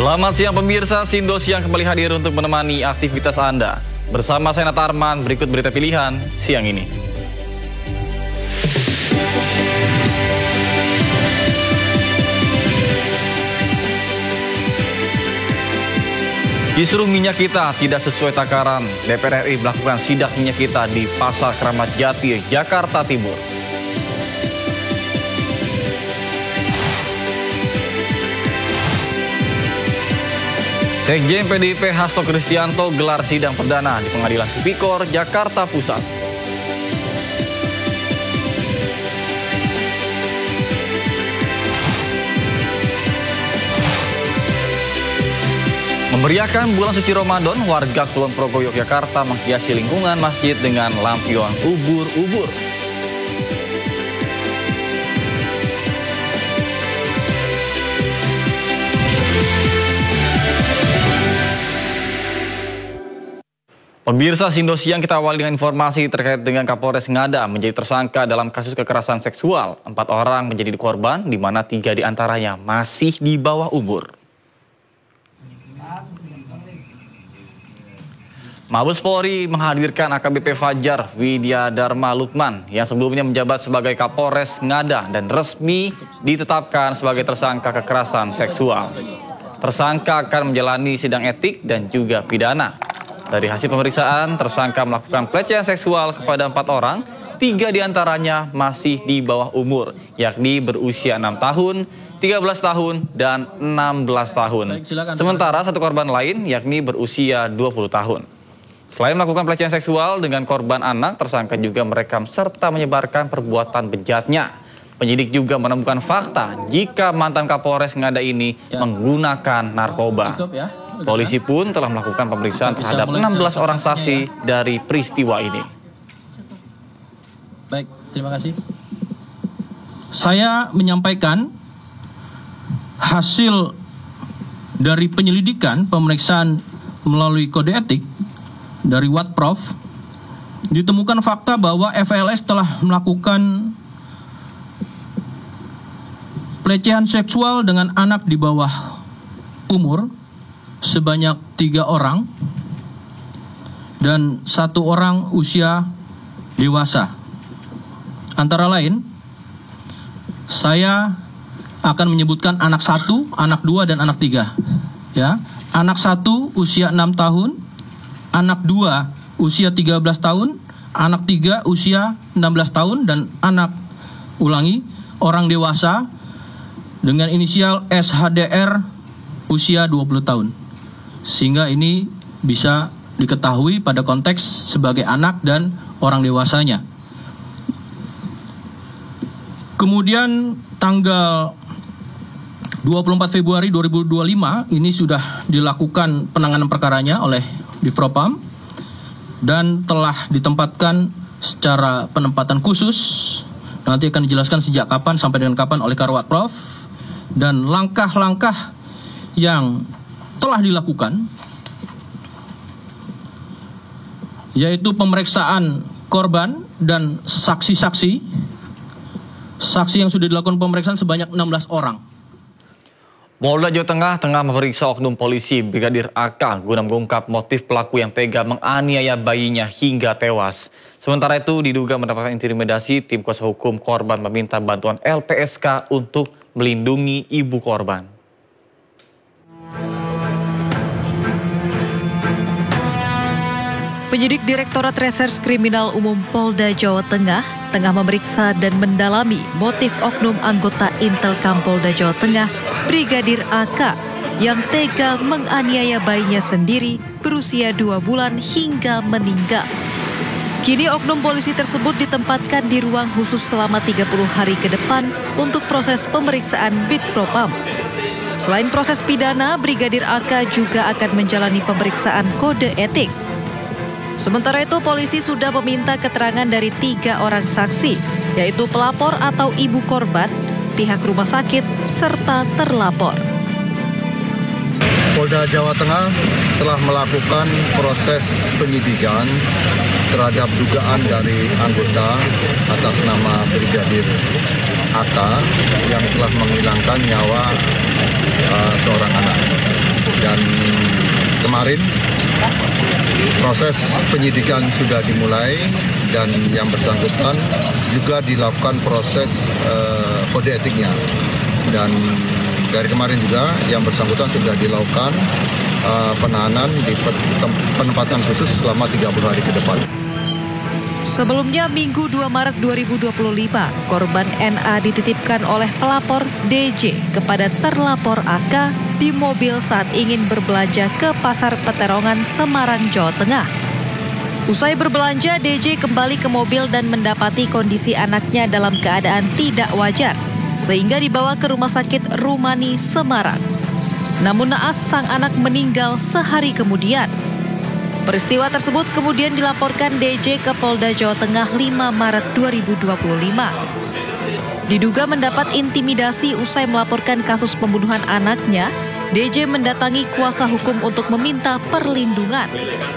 Selamat siang pemirsa, Sindo Siang kembali hadir untuk menemani aktivitas Anda. Bersama saya Nata Arman, berikut berita pilihan siang ini. Kisruh minyak kita tidak sesuai takaran. DPR RI melakukan sidak minyak kita di Pasar Kramat Jati, Jakarta Timur. Sekjen PDIP Hasto Kristianto gelar sidang perdana di Pengadilan Tipikor, Jakarta Pusat. Memeriahkan bulan suci Ramadan, warga Kulon Progo, Yogyakarta menghiasi lingkungan masjid dengan lampion ubur-ubur. Pemirsa Sindo Siang, kita awali dengan informasi terkait dengan Kapolres Ngada menjadi tersangka dalam kasus kekerasan seksual. 4 orang menjadi korban, di mana 3 diantaranya masih di bawah umur. Mabes Polri menghadirkan AKBP Fajar Widya Dharma Lukman yang sebelumnya menjabat sebagai Kapolres Ngada dan resmi ditetapkan sebagai tersangka kekerasan seksual. Tersangka akan menjalani sidang etik dan juga pidana. Dari hasil pemeriksaan, tersangka melakukan pelecehan seksual kepada 4 orang, 3 diantaranya masih di bawah umur, yakni berusia 6 tahun, 13 tahun, dan 16 tahun. Sementara 1 korban lain, yakni berusia 20 tahun. Selain melakukan pelecehan seksual dengan korban anak, tersangka juga merekam serta menyebarkan perbuatan bejatnya. Penyidik juga menemukan fakta jika mantan Kapolres Ngada ini menggunakan narkoba. Polisi pun telah melakukan pemeriksaan terhadap 16 orang saksi dari peristiwa ini. Baik, terima kasih. Saya menyampaikan hasil dari penyelidikan pemeriksaan melalui kode etik dari Watprov. Ditemukan fakta bahwa FLS telah melakukan pelecehan seksual dengan anak di bawah umur sebanyak 3 orang dan 1 orang usia dewasa. Antara lain, saya akan menyebutkan anak 1, anak 2, dan anak 3. Ya, anak 1 usia 6 tahun, anak 2 usia 13 tahun, anak 3 usia 16 tahun, dan orang dewasa dengan inisial SHDR usia 20 tahun. Sehingga ini bisa diketahui pada konteks sebagai anak dan orang dewasanya. Kemudian tanggal 24 Februari 2025 ini sudah dilakukan penanganan perkaranya oleh Divpropam dan telah ditempatkan secara penempatan khusus. Nanti akan dijelaskan sejak kapan sampai dengan kapan oleh Karwatprov dan langkah-langkah yang telah dilakukan, yaitu pemeriksaan korban dan saksi-saksi. Saksi yang sudah dilakukan pemeriksaan sebanyak 16 orang. Polda Jawa Tengah tengah memeriksa oknum polisi Brigadir AK guna mengungkap motif pelaku yang tega menganiaya bayinya hingga tewas. Sementara itu diduga mendapatkan intimidasi, tim kuasa hukum korban meminta bantuan LPSK untuk melindungi ibu korban. Penyidik Direktorat Reserse Kriminal Umum Polda Jawa Tengah tengah memeriksa dan mendalami motif oknum anggota Intelkam Polda Jawa Tengah, Brigadir AK, yang tega menganiaya bayinya sendiri berusia 2 bulan hingga meninggal. Kini oknum polisi tersebut ditempatkan di ruang khusus selama 30 hari ke depan untuk proses pemeriksaan Bitpropam. Selain proses pidana, Brigadir AK juga akan menjalani pemeriksaan kode etik. Sementara itu, polisi sudah meminta keterangan dari 3 orang saksi, yaitu pelapor atau ibu korban, pihak rumah sakit, serta terlapor. Polda Jawa Tengah telah melakukan proses penyidikan terhadap dugaan dari anggota atas nama Brigadir AK yang telah menghilangkan nyawa seorang anak. kemarin proses penyidikan sudah dimulai dan yang bersangkutan juga dilakukan proses kode etiknya. Dan dari kemarin juga yang bersangkutan sudah dilakukan penahanan di penempatan khusus selama 30 hari ke depan. Sebelumnya Minggu 2 Maret 2025, korban NA dititipkan oleh pelapor DJ kepada terlapor AK di mobil saat ingin berbelanja ke Pasar Peterongan, Semarang, Jawa Tengah. Usai berbelanja, DJ kembali ke mobil dan mendapati kondisi anaknya dalam keadaan tidak wajar, sehingga dibawa ke Rumah Sakit Rumani, Semarang. Namun naas sang anak meninggal sehari kemudian. Peristiwa tersebut kemudian dilaporkan DJ ke Polda Jawa Tengah 5 Maret 2025. Diduga mendapat intimidasi usai melaporkan kasus pembunuhan anaknya, DJ mendatangi kuasa hukum untuk meminta perlindungan.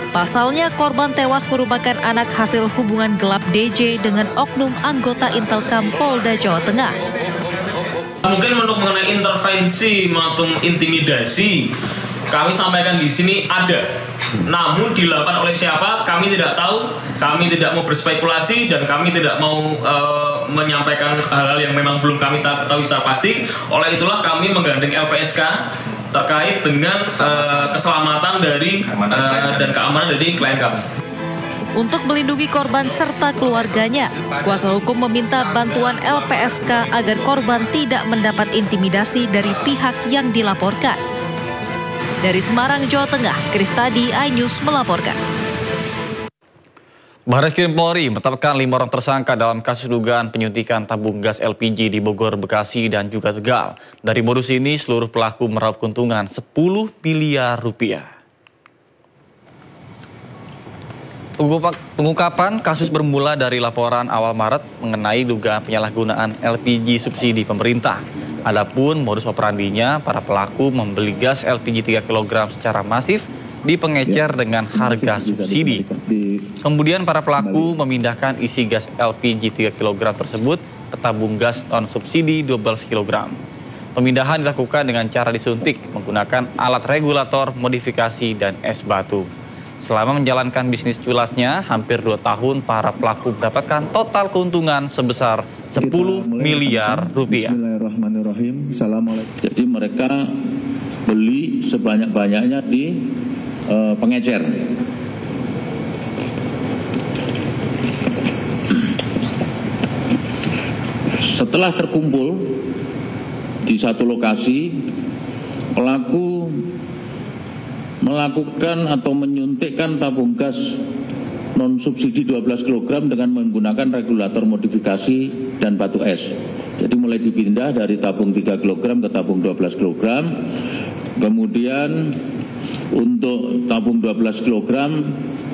Pasalnya korban tewas merupakan anak hasil hubungan gelap DJ dengan oknum anggota Intelkam Polda Jawa Tengah. Mungkin untuk mengenai intervensi maupun intimidasi, kami sampaikan di sini ada. Namun dilakukan oleh siapa, kami tidak tahu, kami tidak mau berspekulasi, dan kami tidak mau menyampaikan hal-hal yang memang belum kami ketahui secara pasti. Oleh itulah kami menggandeng LPSK terkait dengan keselamatan dari dan keamanan dari klien kami. Untuk melindungi korban serta keluarganya, kuasa hukum meminta bantuan LPSK agar korban tidak mendapat intimidasi dari pihak yang dilaporkan. Dari Semarang, Jawa Tengah, Kristadi, iNews melaporkan. Barreskrim Polri menetapkan 5 orang tersangka dalam kasus dugaan penyuntikan tabung gas LPG di Bogor, Bekasi, dan juga Tegal. Dari modus ini, seluruh pelaku meraup keuntungan 10 miliar rupiah. Pengungkapan kasus bermula dari laporan awal Maret mengenai dugaan penyalahgunaan LPG subsidi pemerintah. Adapun modus operandinya, para pelaku membeli gas LPG 3 kg secara masif di pengecer dengan harga subsidi. Kemudian para pelaku memindahkan isi gas LPG 3 kg tersebut ke tabung gas non-subsidi 12 kg. Pemindahan dilakukan dengan cara disuntik menggunakan alat regulator, modifikasi, dan es batu. Selama menjalankan bisnis culasnya hampir 2 tahun, para pelaku mendapatkan total keuntungan sebesar 10 miliar rupiah. Bismillahirrahmanirrahim. Assalamualaikum. Jadi mereka beli sebanyak-banyaknya di pengecer. Setelah terkumpul di satu lokasi, pelaku melakukan atau menyuntikkan tabung gas non-subsidi 12 kg dengan menggunakan regulator modifikasi dan batu es. Jadi mulai dipindah dari tabung 3 kg ke tabung 12 kg. Kemudian untuk tabung 12 kg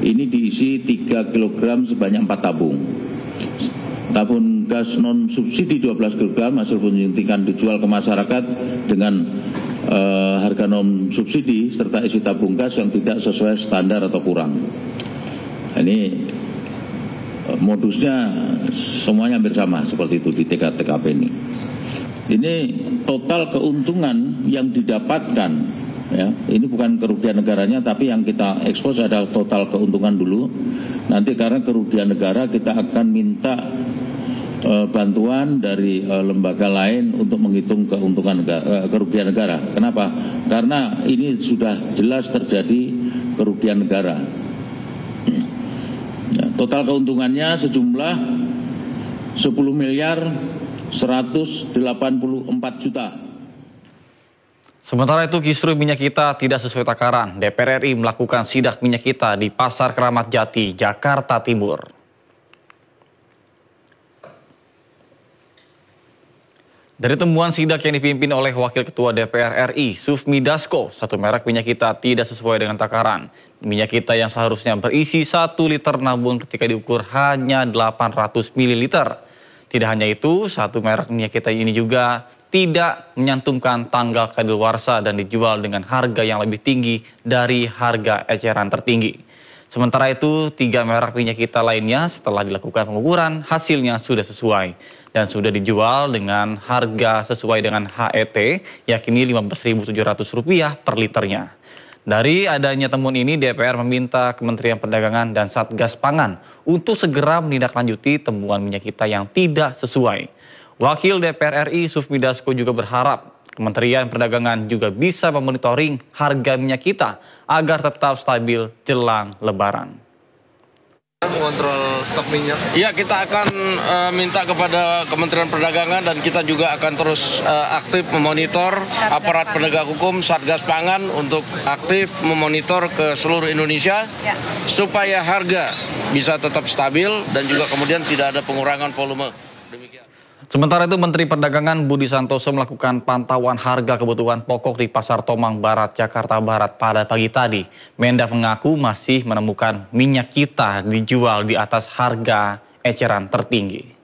ini diisi 3 kg sebanyak 4 tabung. Tabung gas non-subsidi 12 kg hasil penyuntikan dijual ke masyarakat dengan harga non-subsidi serta isi tabung gas yang tidak sesuai standar atau kurang. Ini modusnya semuanya hampir sama seperti itu di TKP ini. Ini total keuntungan yang didapatkan, ya. Ini bukan kerugian negaranya, tapi yang kita ekspos adalah total keuntungan dulu. Nanti karena kerugian negara kita akan minta bantuan dari lembaga lain untuk menghitung keuntungan kerugian negara. Kenapa? Karena ini sudah jelas terjadi kerugian negara. Total keuntungannya sejumlah 10 miliar 184 juta. Sementara itu, kisruh minyak kita tidak sesuai takaran. DPR RI melakukan sidak minyak kita di Pasar Keramat Jati, Jakarta Timur. Dari temuan sidak yang dipimpin oleh Wakil Ketua DPR RI, Sufmi Dasko, satu merek minyak kita tidak sesuai dengan takaran. Minyak kita yang seharusnya berisi 1 liter namun ketika diukur hanya 800 ml. Tidak hanya itu, satu merek minyak kita ini juga tidak menyantumkan tanggal kadaluarsa dan dijual dengan harga yang lebih tinggi dari harga eceran tertinggi. Sementara itu, 3 merek minyak kita lainnya setelah dilakukan pengukuran, hasilnya sudah sesuai dan sudah dijual dengan harga sesuai dengan HET, yakni Rp15.700 per liternya. Dari adanya temuan ini, DPR meminta Kementerian Perdagangan dan Satgas Pangan untuk segera menindaklanjuti temuan minyak kita yang tidak sesuai. Wakil DPR RI Sufmi Dasko juga berharap Kementerian Perdagangan juga bisa memonitoring harga minyak kita agar tetap stabil jelang Lebaran. Mengontrol stok minyak. Ya, kita akan minta kepada Kementerian Perdagangan dan kita juga akan terus aktif memonitor aparat penegak hukum Satgas Pangan untuk aktif memonitor ke seluruh Indonesia supaya harga bisa tetap stabil dan juga kemudian tidak ada pengurangan volume. Demikian. Sementara itu, Menteri Perdagangan Budi Santoso melakukan pantauan harga kebutuhan pokok di Pasar Tomang Barat, Jakarta Barat pada pagi tadi. Mendak mengaku masih menemukan minyak kita dijual di atas harga eceran tertinggi.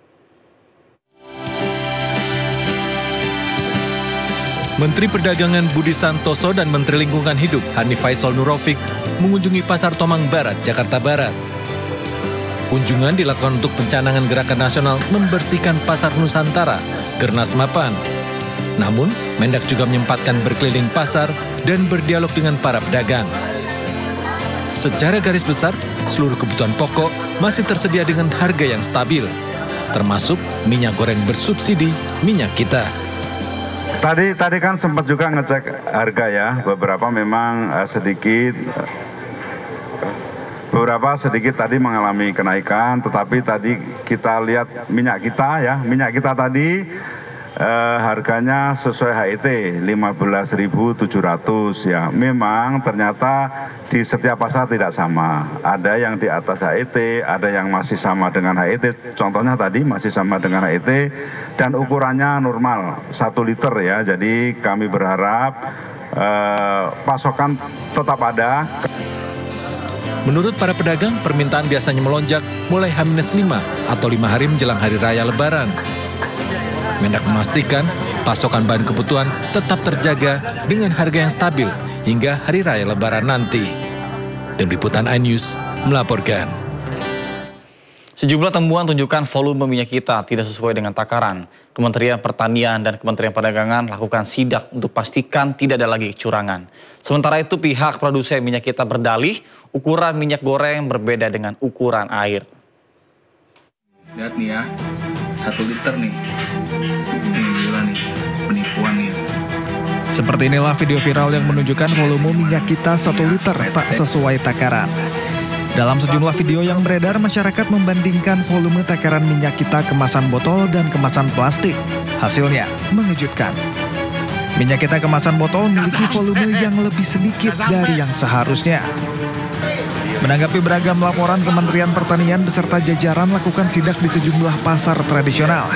Menteri Perdagangan Budi Santoso dan Menteri Lingkungan Hidup Hanif Faisal Nurofik mengunjungi Pasar Tomang Barat, Jakarta Barat. Kunjungan dilakukan untuk pencanangan gerakan nasional membersihkan Pasar Nusantara, Gernas Mapan. Namun, Mendak juga menyempatkan berkeliling pasar dan berdialog dengan para pedagang. Secara garis besar, seluruh kebutuhan pokok masih tersedia dengan harga yang stabil, termasuk minyak goreng bersubsidi minyak kita. Tadi kan sempat juga ngecek harga ya, beberapa sedikit tadi mengalami kenaikan, tetapi tadi kita lihat minyak kita tadi harganya sesuai HET 15.700 ya. Memang ternyata di setiap pasar tidak sama. Ada yang di atas HET, ada yang masih sama dengan HET. Contohnya tadi masih sama dengan HET dan ukurannya normal 1 liter ya. Jadi kami berharap pasokan tetap ada. Menurut para pedagang, permintaan biasanya melonjak mulai H-5 atau 5 hari menjelang Hari Raya Lebaran. Mendak memastikan pasokan bahan kebutuhan tetap terjaga dengan harga yang stabil hingga Hari Raya Lebaran nanti. Tim Liputan iNews melaporkan. Sejumlah temuan tunjukkan volume minyak kita tidak sesuai dengan takaran. Kementerian Pertanian dan Kementerian Perdagangan lakukan sidak untuk pastikan tidak ada lagi kecurangan. Sementara itu, pihak produsen minyak kita berdalih ukuran minyak goreng berbeda dengan ukuran air. Lihat nih ya, 1 liter nih. Nih, gila nih, penipuan nih. Seperti inilah video viral yang menunjukkan volume minyak kita 1 liter tak sesuai takaran. Dalam sejumlah video yang beredar, masyarakat membandingkan volume takaran minyak kita kemasan botol dan kemasan plastik. Hasilnya mengejutkan. Minyak kita kemasan botol memiliki volume yang lebih sedikit dari yang seharusnya. Menanggapi beragam laporan, Kementerian Pertanian beserta jajaran lakukan sidak di sejumlah pasar tradisional.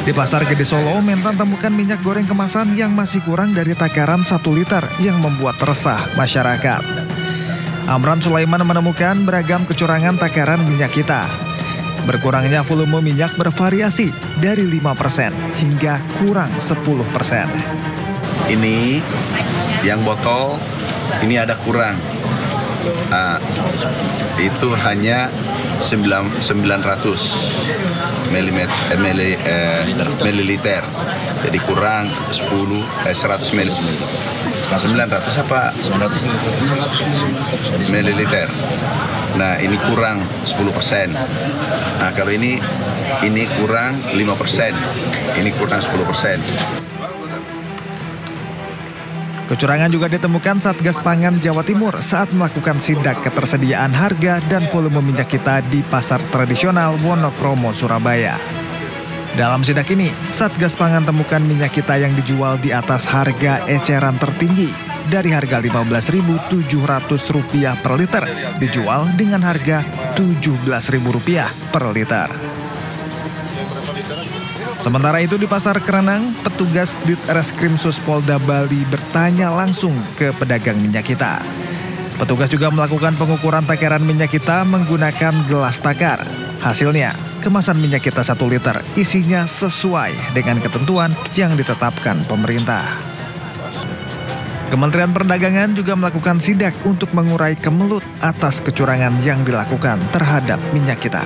Di Pasar Gede Solo, Mentan temukan minyak goreng kemasan yang masih kurang dari takaran 1 liter yang membuat resah masyarakat. Amran Sulaiman menemukan beragam kecurangan takaran minyak kita. Berkurangnya volume minyak bervariasi dari 5% hingga kurang 10%. Ini yang botol, ini ada kurang. Itu hanya 900 mililiter. Jadi kurang 100 mililiter. 900 apa? 900 mililiter. Nah, ini kurang 10%. Nah, kalau ini kurang 5%. Ini kurang 10%. Kecurangan juga ditemukan Satgas Pangan Jawa Timur saat melakukan sidak ketersediaan harga dan volume minyak kita di pasar tradisional Wonokromo, Surabaya. Dalam sidak ini, Satgas Pangan temukan minyak kita yang dijual di atas harga eceran tertinggi. Dari harga Rp15.700 per liter, dijual dengan harga Rp17.000 per liter. Sementara itu di Pasar Kerenang, petugas Ditreskrimsus Polda Bali bertanya langsung ke pedagang minyak kita. Petugas juga melakukan pengukuran takaran minyak kita menggunakan gelas takar. Hasilnya, kemasan minyak kita 1 liter isinya sesuai dengan ketentuan yang ditetapkan pemerintah. Kementerian Perdagangan juga melakukan sidak untuk mengurai kemelut atas kecurangan yang dilakukan terhadap minyak kita.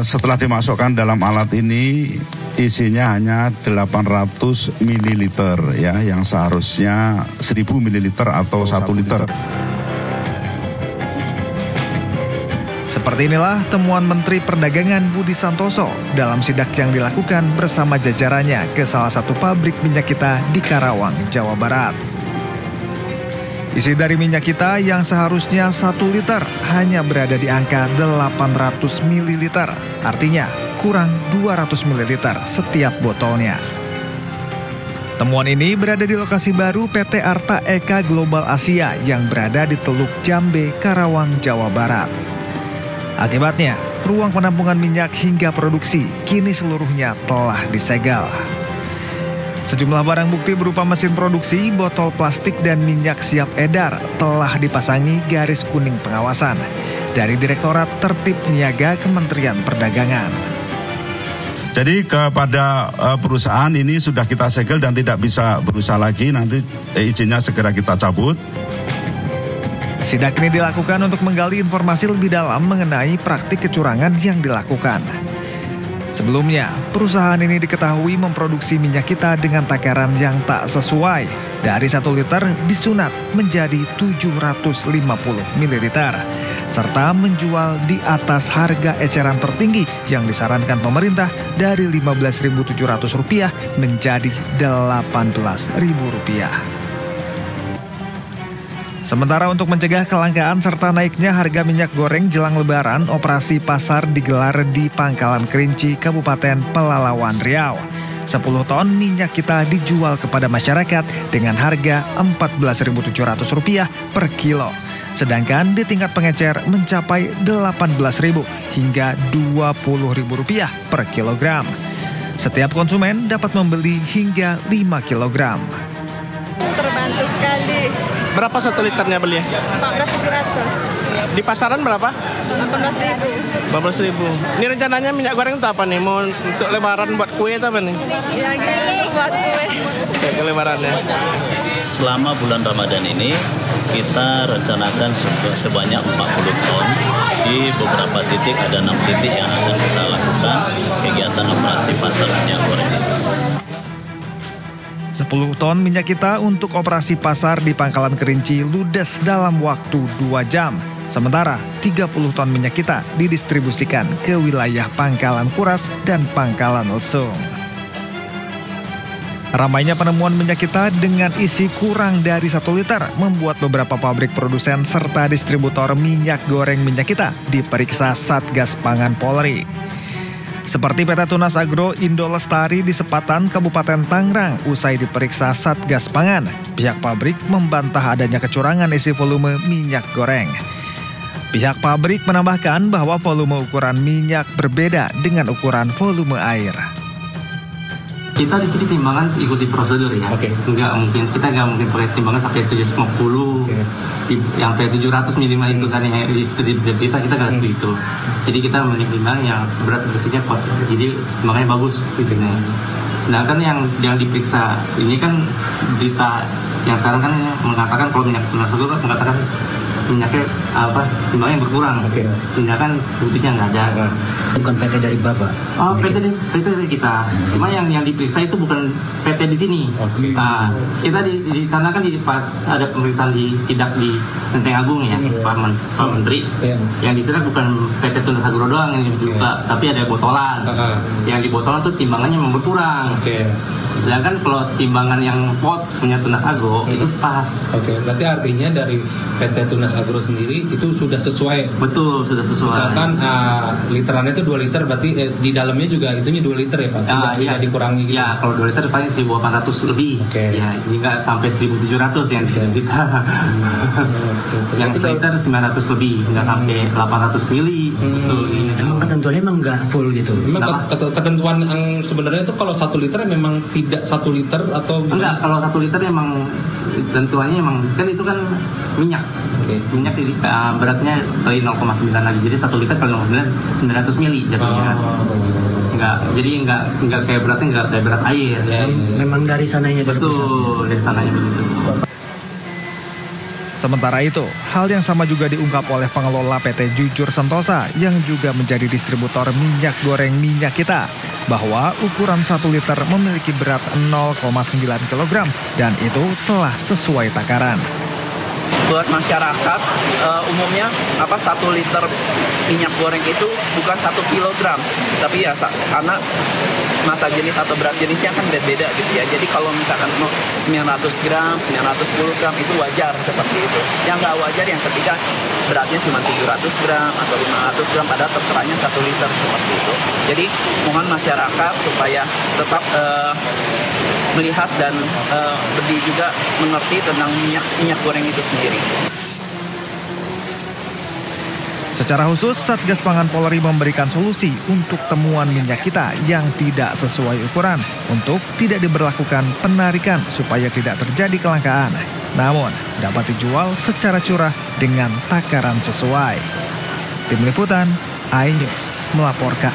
Setelah dimasukkan dalam alat ini, isinya hanya 800 ml ya, yang seharusnya 1000 ml atau 1 liter. Seperti inilah temuan Menteri Perdagangan Budi Santoso dalam sidak yang dilakukan bersama jajarannya ke salah satu pabrik minyak kita di Karawang, Jawa Barat. Isi dari minyak kita yang seharusnya 1 liter hanya berada di angka 800 ml, artinya kurang 200 ml setiap botolnya. Temuan ini berada di lokasi baru PT Arta Eka Global Asia yang berada di Teluk Jambe, Karawang, Jawa Barat. Akibatnya, ruang penampungan minyak hingga produksi kini seluruhnya telah disegel. Sejumlah barang bukti berupa mesin produksi, botol plastik, dan minyak siap edar telah dipasangi garis kuning pengawasan dari Direktorat Tertib Niaga Kementerian Perdagangan. Jadi kepada perusahaan ini sudah kita segel dan tidak bisa berusaha lagi, nanti izinnya segera kita cabut. Sidak ini dilakukan untuk menggali informasi lebih dalam mengenai praktik kecurangan yang dilakukan. Sebelumnya, perusahaan ini diketahui memproduksi minyak kita dengan takaran yang tak sesuai. Dari 1 liter disunat menjadi 750 ml, serta menjual di atas harga eceran tertinggi yang disarankan pemerintah dari Rp15.700 menjadi Rp18.000. Sementara untuk mencegah kelangkaan serta naiknya harga minyak goreng jelang Lebaran, operasi pasar digelar di Pangkalan Kerinci, Kabupaten Pelalawan, Riau. 10 ton minyak kita dijual kepada masyarakat dengan harga Rp14.700 per kilo. Sedangkan di tingkat pengecer mencapai Rp18.000 hingga Rp20.000 per kilogram. Setiap konsumen dapat membeli hingga 5 kilogram. Terbantu sekali. Berapa 1 liternya beli? 14.700. Di pasaran berapa? 18.000. 18.000. Ini rencananya minyak goreng itu apa nih? Mau untuk lebaran buat kue atau apa nih? Ya gitu buat kue. Kayak ke lebarannya. Selama bulan Ramadan ini kita rencanakan sebanyak 40 ton. Di beberapa titik ada 6 titik yang akan kita lakukan kegiatan operasi pasar minyak goreng. 10 ton minyak kita untuk operasi pasar di Pangkalan Kerinci ludes dalam waktu 2 jam. Sementara 30 ton minyak kita didistribusikan ke wilayah Pangkalan Kuras dan Pangkalan Lesung. Ramainya penemuan minyak kita dengan isi kurang dari 1 liter membuat beberapa pabrik produsen serta distributor minyak goreng minyak kita diperiksa Satgas Pangan Polri. Seperti PT Tunas Agro Indo Lestari di Sepatan, Kabupaten Tangerang, usai diperiksa Satgas Pangan, pihak pabrik membantah adanya kecurangan isi volume minyak goreng. Pihak pabrik menambahkan bahwa volume ukuran minyak berbeda dengan ukuran volume air. Kita di sini timbangan ikuti prosedur ya. Kita nggak mungkin pakai timbangan sampai 750, yang sampai 700 minimal itu kan yang di kita nggak seperti itu. Jadi kita menimbang yang berat bersihnya kuat. Jadi timbangannya bagus gitu nih. Sedangkan yang diperiksa ini kan berita yang sekarang kan mengatakan kalau minyak tersebut mengatakan minyaknya timbangnya berkurang. Tindakan buktinya nggak ada. Bukan PT dari Bapak? Oh, PT dari kita. Cuma yang diperiksa itu bukan PT di sini. Nah, kita di sana kan pas ada pemeriksaan di sidak di Lenteng Agung ya, Pak Menteri. Yang di sana bukan PT Tunas Agro doang yang dibuka, tapi ada botolan. Yang di botolan tuh timbangannya memang berkurang. Sedangkan kalau timbangan yang POTS punya Tunas Agro itu pas. Berarti artinya dari PT Tunas Agro sendiri itu sudah sesuai. Betul, sudah sesuai. Misalkan literannya itu 2 liter, berarti di dalamnya juga itunya 2 liter ya Pak? Tidak dikurangi gitu? Ya, kalau 2 liter paling 1.800 lebih. Ya, ini nggak sampai 1.700 yang kita. Yang 1 liter 900 lebih, nggak sampai 800 mili. Emang ketentuannya emang nggak full gitu? Memang ketentuan yang sebenarnya itu kalau 1 liter memang tidak 1 liter atau gimana? Enggak, kalau 1 liter emang tentuannya emang kan itu kan minyak. Minyak beratnya kali 0,9 lagi. Jadi 1 liter kali 0,9 900 mili jatuhnya. Enggak kayak beratnya enggak kayak berat air. Memang dari sananya. Betul, dari sananya begitu. Sementara itu, hal yang sama juga diungkap oleh pengelola PT Jujur Sentosa yang juga menjadi distributor minyak goreng minyak kita. bahwa ukuran 1 liter memiliki berat 0,9 kg dan itu telah sesuai takaran. Buat masyarakat umumnya 1 liter minyak goreng itu bukan 1 kilogram, tapi ya karena masa jenis atau berat jenisnya kan beda-beda gitu ya. Jadi kalau misalkan 900 gram, 910 gram itu wajar seperti itu. Yang nggak wajar yang ketika beratnya cuma 700 gram atau 500 gram padahal terserahnya 1 liter seperti itu. Jadi mohon masyarakat supaya tetap melihat dan lebih juga mengerti tentang minyak goreng itu sendiri. Secara khusus, Satgas Pangan Polri memberikan solusi untuk temuan minyak kita yang tidak sesuai ukuran untuk tidak diberlakukan penarikan supaya tidak terjadi kelangkaan. Namun, dapat dijual secara curah dengan takaran sesuai. Tim Liputan, iNews melaporkan.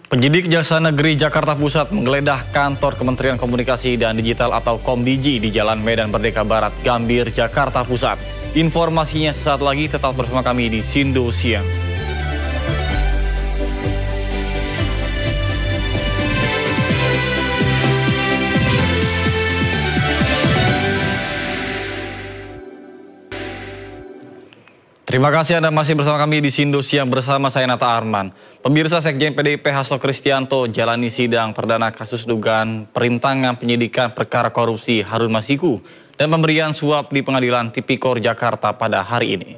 Penyidik Jaksa Negeri Jakarta Pusat menggeledah kantor Kementerian Komunikasi dan Digital atau Komdigi di Jalan Medan Merdeka Barat, Gambir, Jakarta Pusat. Informasinya sesaat lagi, tetap bersama kami di Sindo Siang. Terima kasih Anda masih bersama kami di Sindo Siang bersama saya Nata Arman. Pemirsa, Sekjen PDIP Hasto Kristianto jalani sidang perdana kasus dugaan perintangan penyidikan perkara korupsi Harun Masiku dan pemberian suap di Pengadilan Tipikor Jakarta pada hari ini.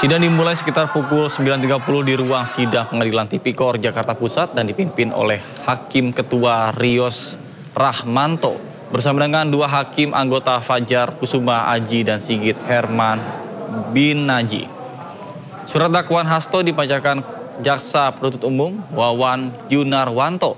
Sidang dimulai sekitar pukul 9.30 di ruang sidang Pengadilan Tipikor Jakarta Pusat dan dipimpin oleh Hakim Ketua Rios Rahmanto bersama dengan 2 hakim anggota Fajar Kusuma Aji dan Sigit Herman bin Naji. Surat dakwaan Hasto dibacakan Jaksa Penuntut Umum Wawan Yunarwanto.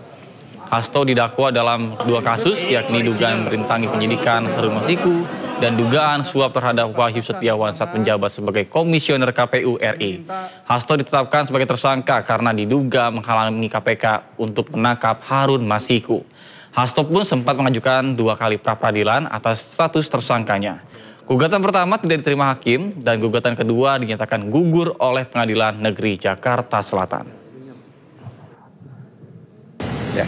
Hasto didakwa dalam 2 kasus, yakni dugaan merintangi penyidikan Harun Masiku dan dugaan suap terhadap Wahyu Setiawan saat menjabat sebagai Komisioner KPU RI. Hasto ditetapkan sebagai tersangka karena diduga menghalangi KPK untuk menangkap Harun Masiku. Hasto pun sempat mengajukan 2 kali pra-peradilan atas status tersangkanya. Gugatan pertama tidak diterima hakim dan gugatan kedua dinyatakan gugur oleh Pengadilan Negeri Jakarta Selatan. Ya.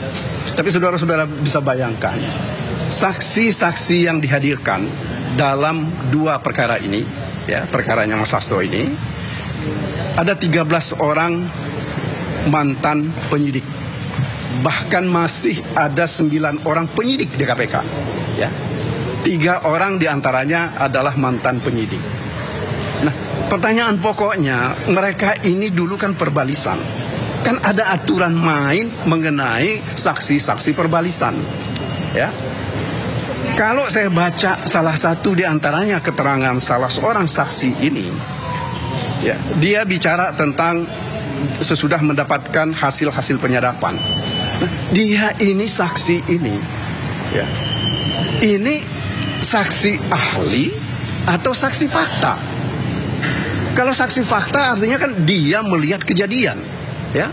Tapi saudara-saudara bisa bayangkan, saksi-saksi yang dihadirkan dalam 2 perkara ini, ya, perkaranya Mas Hasto ini, ada 13 orang mantan penyidik. Bahkan masih ada 9 orang penyidik di KPK. Ya. 3 orang diantaranya adalah mantan penyidik. Nah, pertanyaan pokoknya, mereka ini dulu kan perbalisan. Kan ada aturan main mengenai saksi-saksi perbalisan. Ya. Kalau saya baca salah satu di antaranya keterangan salah seorang saksi ini, ya, dia bicara tentang sesudah mendapatkan hasil-hasil penyadapan. Nah, dia ini saksi ini, ya, ini saksi ahli atau saksi fakta? Kalau saksi fakta artinya kan dia melihat kejadian, ya.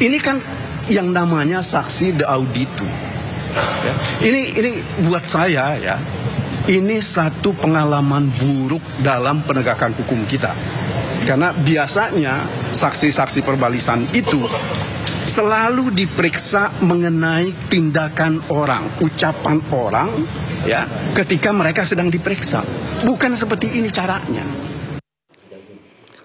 Ini kan yang namanya saksi de auditu. Ya. Ini buat saya, ya, ini satu pengalaman buruk dalam penegakan hukum kita. Karena biasanya saksi-saksi perbalisan itu selalu diperiksa mengenai tindakan orang, ucapan orang, ya, ketika mereka sedang diperiksa. Bukan seperti ini caranya.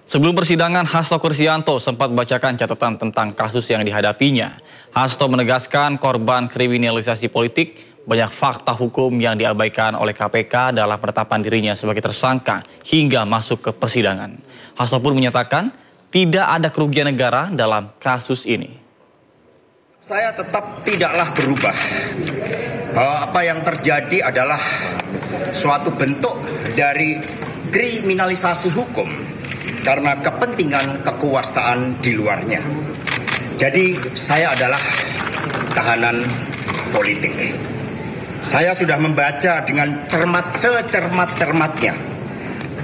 Sebelum persidangan, Hasto Kristianto sempat membacakan catatan tentang kasus yang dihadapinya. Hasto menegaskan korban kriminalisasi politik, banyak fakta hukum yang diabaikan oleh KPK dalam penetapan dirinya sebagai tersangka hingga masuk ke persidangan. Hasto pun menyatakan tidak ada kerugian negara dalam kasus ini. Saya tetap tidaklah berubah bahwa apa yang terjadi adalah suatu bentuk dari kriminalisasi hukum karena kepentingan kekuasaan di luarnya. Jadi saya adalah tahanan politik. Saya sudah membaca dengan cermat secermat-cermatnya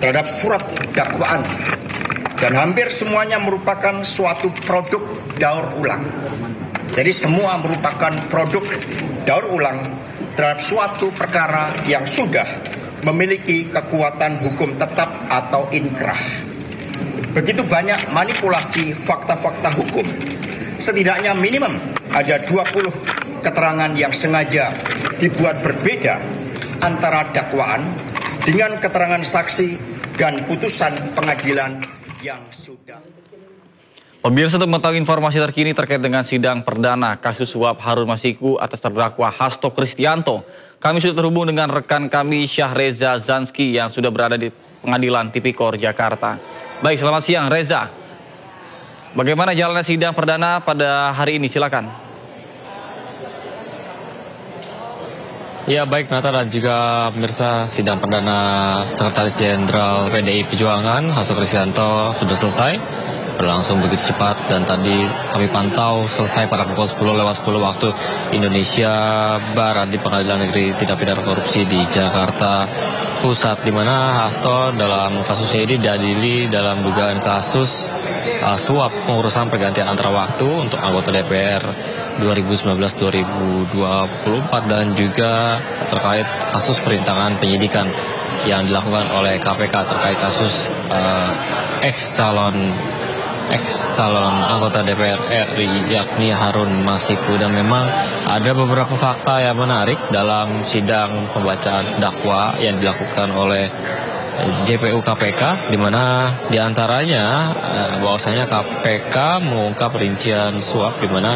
terhadap surat dakwaan dan hampir semuanya merupakan suatu produk daur ulang. Jadi semua merupakan produk daur ulang terhadap suatu perkara yang sudah memiliki kekuatan hukum tetap atau inkrah. begitu banyak manipulasi fakta-fakta hukum. Setidaknya minimum ada 20 keterangan yang sengaja dibuat berbeda antara dakwaan dengan keterangan saksi dan putusan pengadilan yang sudah. Pemirsa, untuk mengetahui informasi terkini terkait dengan sidang perdana kasus suap Harun Masiku atas terdakwa Hasto Kristianto, kami sudah terhubung dengan rekan kami Syahreza Zanski yang sudah berada di Pengadilan Tipikor Jakarta. Baik, selamat siang Reza. Bagaimana jalannya sidang perdana pada hari ini? Silakan. Ya, baik Nata dan juga pemirsa, sidang perdana Sekretaris Jenderal PDI Perjuangan Hasto Kristianto sudah selesai, berlangsung begitu cepat, dan tadi kami pantau selesai pada pukul 10:10 waktu Indonesia Barat di Pengadilan Negeri Tindak Pidana Korupsi di Jakarta Pusat, di mana Hasto dalam kasusnya ini diadili dalam dugaan kasus suap pengurusan pergantian antara waktu untuk anggota DPR 2019-2024 dan juga terkait kasus perintangan penyidikan yang dilakukan oleh KPK terkait kasus ex-calon anggota DPR RI yakni Harun Masiku. Dan memang ada beberapa fakta yang menarik dalam sidang pembacaan dakwa yang dilakukan oleh JPU KPK, di mana diantaranya bahwasanya KPK mengungkap rincian suap di mana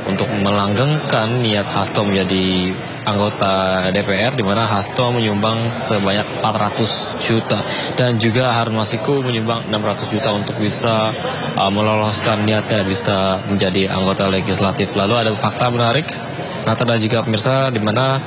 untuk melanggengkan niat Hasto menjadi anggota DPR, di mana Hasto menyumbang sebanyak 400 juta dan juga Harun Masiku menyumbang 600 juta untuk bisa meloloskan niatnya bisa menjadi anggota legislatif. Lalu ada fakta menarik, Nata dan juga pemirsa, di mana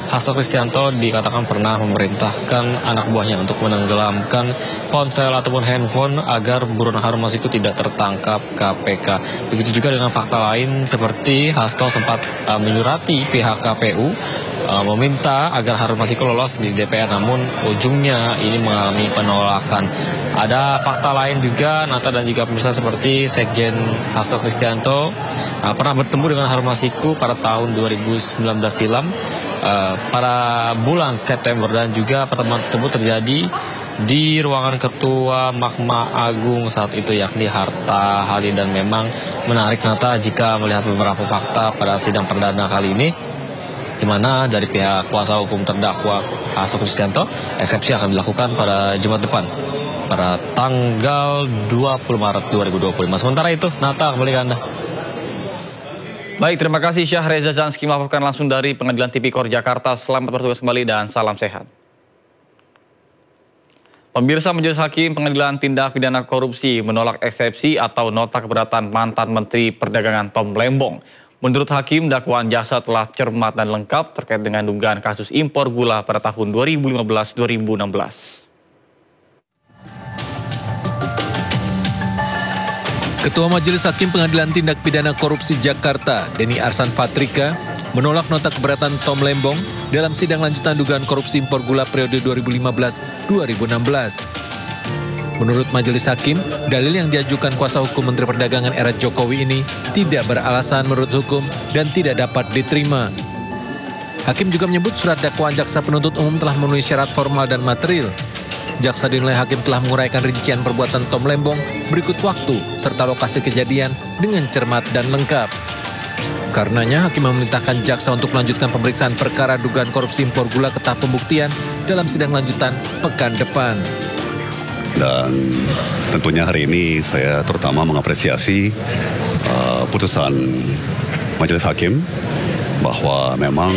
Hasto Kristianto dikatakan pernah memerintahkan anak buahnya untuk menenggelamkan ponsel ataupun handphone agar buronan Harun Masiku tidak tertangkap KPK. Begitu juga dengan fakta lain seperti Hasto sempat menyurati pihak KPU meminta agar Harun Masiku lolos di DPR, namun ujungnya ini mengalami penolakan. Ada fakta lain juga, Nata dan juga pemirsa, seperti Sekjen Hasto Kristianto pernah bertemu dengan Harun Masiku pada tahun 2019 silam pada bulan September, dan juga pertemuan tersebut terjadi di ruangan Ketua Mahkamah Agung saat itu yakni Harta Hali. Dan memang menarik Nata jika melihat beberapa fakta pada sidang perdana kali ini, di mana dari pihak kuasa hukum terdakwa Hasto Kristianto, eksepsi akan dilakukan pada Jumat depan pada tanggal 20 Maret 2025. Sementara itu, Nata, kembali ke Anda. Baik, terima kasih Syahreza Zanski melaporkan langsung dari Pengadilan Tipikor Jakarta. Selamat bertugas kembali dan salam sehat. Pemirsa, Majelis Hakim Pengadilan Tindak Pidana Korupsi menolak eksepsi atau nota keberatan mantan Menteri Perdagangan Tom Lembong. Menurut Hakim, dakwaan jaksa telah cermat dan lengkap terkait dengan dugaan kasus impor gula pada tahun 2015-2016. Ketua Majelis Hakim Pengadilan Tindak Pidana Korupsi Jakarta, Denny Arsan Fatrika, menolak nota keberatan Tom Lembong dalam sidang lanjutan dugaan korupsi impor gula periode 2015-2016. Menurut Majelis Hakim, dalil yang diajukan kuasa hukum Menteri Perdagangan era Jokowi ini tidak beralasan menurut hukum dan tidak dapat diterima. Hakim juga menyebut surat dakwaan jaksa penuntut umum telah memenuhi syarat formal dan material. Jaksa dinilai hakim telah menguraikan rincian perbuatan Tom Lembong berikut waktu serta lokasi kejadian dengan cermat dan lengkap. Karenanya hakim memerintahkan jaksa untuk melanjutkan pemeriksaan perkara dugaan korupsi impor gula ke tahap pembuktian dalam sidang lanjutan pekan depan. Dan tentunya hari ini saya terutama mengapresiasi putusan Majelis Hakim bahwa memang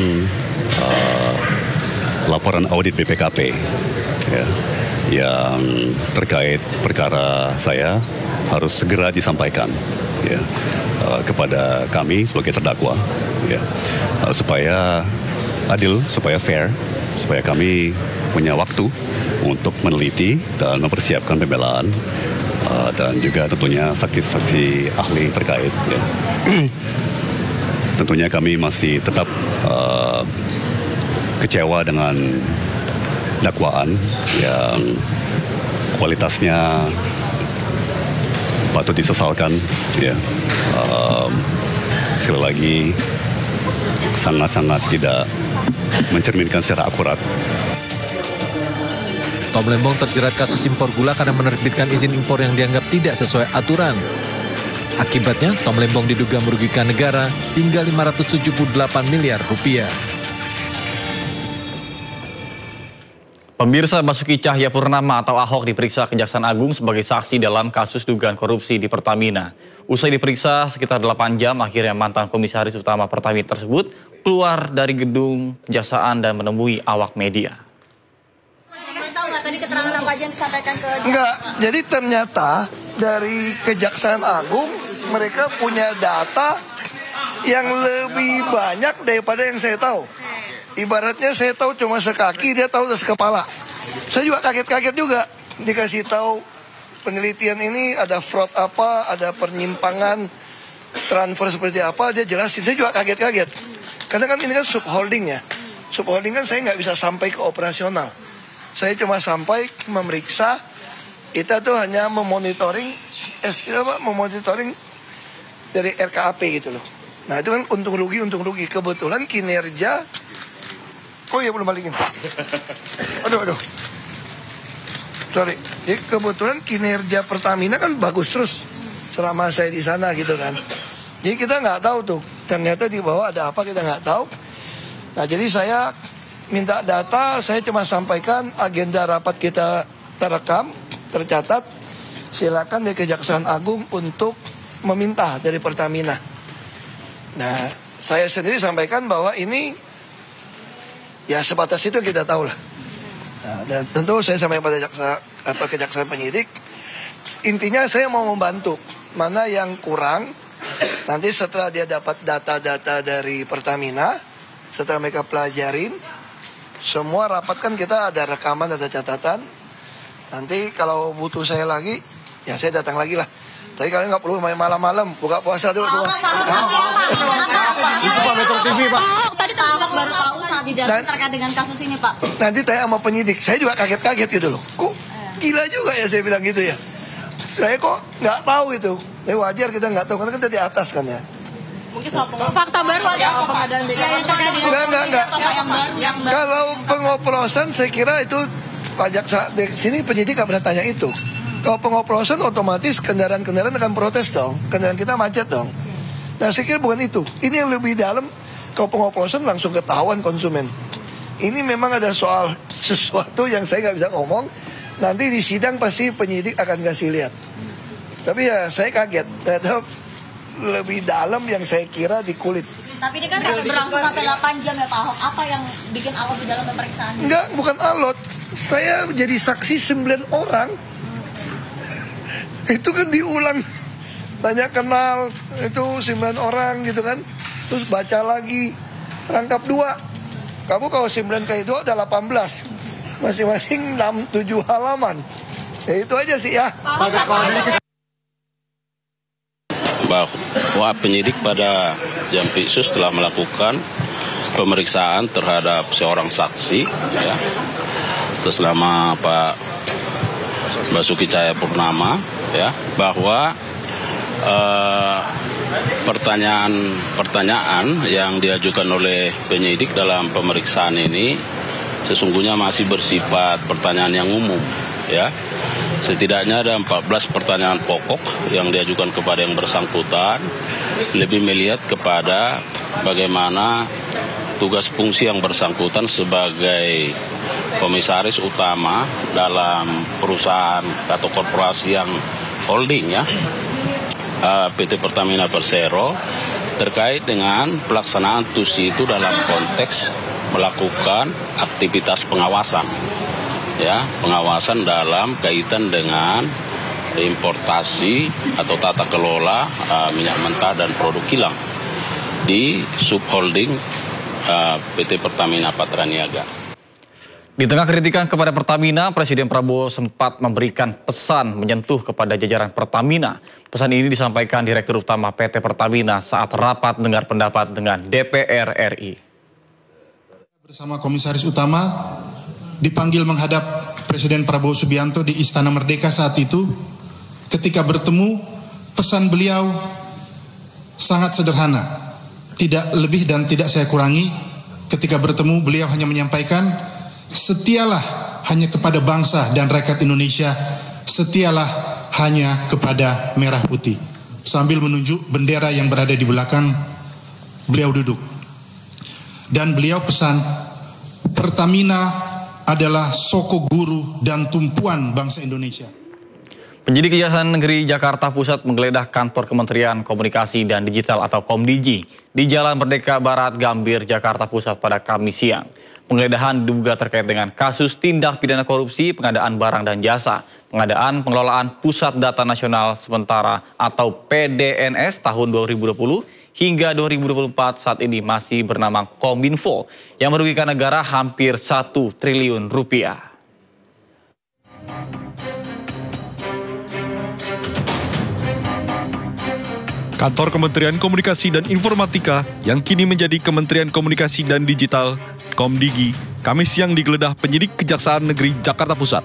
laporan audit BPKP yang terkait perkara saya harus segera disampaikan kepada kami sebagai terdakwa, supaya adil, supaya fair, supaya kami punya waktu untuk meneliti dan mempersiapkan pembelaan dan juga tentunya saksi-saksi ahli terkait. Tentunya kami masih tetap kecewa dengan dakwaan yang kualitasnya patut disesalkan. Sekali lagi sangat-sangat tidak mencerminkan secara akurat Tom Lembong terjerat kasus impor gula karena menerbitkan izin impor yang dianggap tidak sesuai aturan. Akibatnya, Tom Lembong diduga merugikan negara hingga 578 miliar rupiah. Pemirsa, Basuki Cahayapurnama atau Ahok diperiksa Kejaksaan Agung sebagai saksi dalam kasus dugaan korupsi di Pertamina. Usai diperiksa sekitar 8 jam, akhirnya mantan Komisaris Utama Pertamina tersebut keluar dari gedung Kejaksaan dan menemui awak media. Tahu nggak tadi keterangan apa aja yang disampaikan ke Kejaksaan? Enggak, jadi ternyata dari Kejaksaan Agung mereka punya data yang lebih banyak daripada yang saya tahu. Ibaratnya saya tahu cuma sekaki, dia tahu udah sekepala. Saya juga kaget-kaget juga dikasih tahu penelitian ini ada fraud apa, ada penyimpangan transfer seperti apa, dia jelasin. Saya juga kaget-kaget. Karena kan ini kan subholding ya. Subholding kan saya nggak bisa sampai ke operasional. Saya cuma sampai memeriksa, kita tuh hanya memonitoring dari RKAP gitu loh. Nah itu kan untung rugi. Kebetulan kinerja, oh iya belum balikin. Aduh. Sorry. Jadi kebetulan kinerja Pertamina kan bagus terus selama saya di sana gitu kan. Jadi kita nggak tahu tuh. Ternyata di bawah ada apa kita nggak tahu. Nah jadi saya minta data, saya cuma sampaikan agenda rapat kita terekam, tercatat. Silakan dari Kejaksaan Agung untuk meminta dari Pertamina. Nah saya sendiri sampaikan bahwa ini ya sebatas itu kita tahu lah. Nah, dan tentu saya sampaikan pada Kejaksaan penyidik. Intinya saya mau membantu. Mana yang kurang, nanti setelah dia dapat data-data dari Pertamina, setelah mereka pelajarin, semua rapat kan kita ada rekaman, ada catatan. Nanti kalau butuh saya lagi, ya saya datang lagi lah. Tapi kalian nggak perlu main malam-malam, buka puasa dulu. Pak Metro TV, Pak. Tadi Ahok baru tahu saat di dalam terkait dengan kasus ini, Pak. Nanti tanya sama penyidik, saya juga kaget-kaget gitu loh. Kok gila juga ya saya bilang gitu ya. Saya kok nggak tahu itu. Tapi wajar kita nggak tahu, karena kita di atas kan ya. Mungkin soal fakta baru ada apa pengadaan Enggak. Kalau pengoplosan saya kira itu pajak di sini penyidik nggak pernah tanya itu. Kalau pengoplosan otomatis kendaraan-kendaraan akan protes dong. Kendaraan kita macet dong. Nah saya kira bukan itu. Ini yang lebih dalam. Kalau pengoplosan langsung ketahuan konsumen. Ini memang ada soal sesuatu yang saya nggak bisa ngomong. Nanti di sidang pasti penyidik akan kasih lihat. Tapi ya saya kaget. Ternyata lebih dalam yang saya kira di kulit. Tapi ini kan berlangsung sampai 8 jam ya Pak Ahok. Apa yang bikin alot di dalam pemeriksaan? Enggak, bukan alot. Saya jadi saksi 9 orang. Itu kan diulang. Tanya kenal, itu 9 orang gitu kan. Terus baca lagi, rangkap 2. Kamu kalau 9 kali 2 ada 18. Masing-masing 6-7 halaman. Ya itu aja sih ya. Bahwa penyidik pada Jampitsus telah melakukan pemeriksaan terhadap seorang saksi ya, atas nama Pak Basuki Cahayapurnama ya, bahwa pertanyaan yang diajukan oleh penyidik dalam pemeriksaan ini sesungguhnya masih bersifat pertanyaan yang umum ya. Setidaknya ada 14 pertanyaan pokok yang diajukan kepada yang bersangkutan, lebih melihat kepada bagaimana tugas fungsi yang bersangkutan sebagai komisaris utama dalam perusahaan atau korporasi yang holding ya, PT Pertamina Persero, terkait dengan pelaksanaan tusi itu dalam konteks melakukan aktivitas pengawasan. Ya, pengawasan dalam kaitan dengan importasi atau tata kelola minyak mentah dan produk kilang di subholding PT Pertamina Patraniaga. Di tengah kritikan kepada Pertamina, Presiden Prabowo sempat memberikan pesan menyentuh kepada jajaran Pertamina. Pesan ini disampaikan Direktur Utama PT Pertamina saat rapat dengar pendapat dengan DPR RI. Bersama Komisaris Utama dipanggil menghadap Presiden Prabowo Subianto di Istana Merdeka saat itu. Ketika bertemu, pesan beliau sangat sederhana, tidak lebih dan tidak saya kurangi. Ketika bertemu, beliau hanya menyampaikan, setialah hanya kepada bangsa dan rakyat Indonesia, setialah hanya kepada merah putih. Sambil menunjuk bendera yang berada di belakang, beliau duduk. Dan beliau pesan, Pertamina adalah soko guru dan tumpuan bangsa Indonesia. Penyidik Kejaksaan Negeri Jakarta Pusat menggeledah kantor Kementerian Komunikasi dan Digital atau Komdigi di Jalan Merdeka Barat, Gambir, Jakarta Pusat pada Kamis siang. Penggeledahan diduga terkait dengan kasus tindak pidana korupsi, pengadaan barang dan jasa, pengadaan pengelolaan Pusat Data Nasional Sementara atau PDNS tahun 2020 hingga 2024 saat ini masih bernama Kominfo yang merugikan negara hampir 1 triliun rupiah. Kantor Kementerian Komunikasi dan Informatika yang kini menjadi Kementerian Komunikasi dan Digital, Komdigi, Kamis siang digeledah penyidik Kejaksaan Negeri Jakarta Pusat.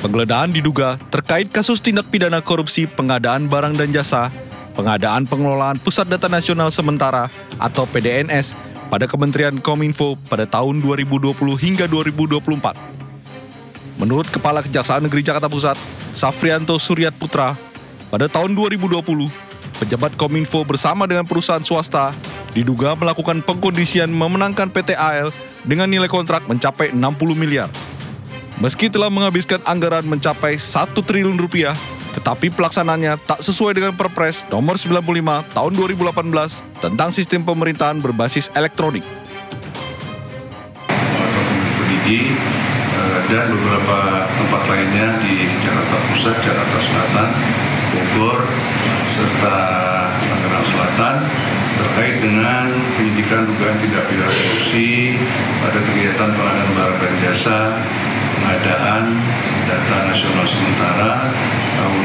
Penggeledahan diduga terkait kasus tindak pidana korupsi pengadaan barang dan jasa, pengadaan pengelolaan Pusat Data Nasional Sementara atau PDNS pada Kementerian Kominfo pada tahun 2020 hingga 2024. Menurut Kepala Kejaksaan Negeri Jakarta Pusat, Safrianto Suryat Putra, pada tahun 2020, pejabat Kominfo bersama dengan perusahaan swasta diduga melakukan pengkondisian memenangkan PT AL dengan nilai kontrak mencapai 60 miliar. Meski telah menghabiskan anggaran mencapai 1 triliun rupiah, tetapi pelaksananya tak sesuai dengan Perpres nomor 95 tahun 2018 tentang sistem pemerintahan berbasis elektronik. Komdigi dan beberapa tempat lainnya di Jakarta Pusat, Jakarta Selatan, Bogor, serta Tangerang Selatan terkait dengan penyidikan dugaan tindak pidana korupsi pada kegiatan pengadaan barang dan jasa, pengadaan data nasional sementara tahun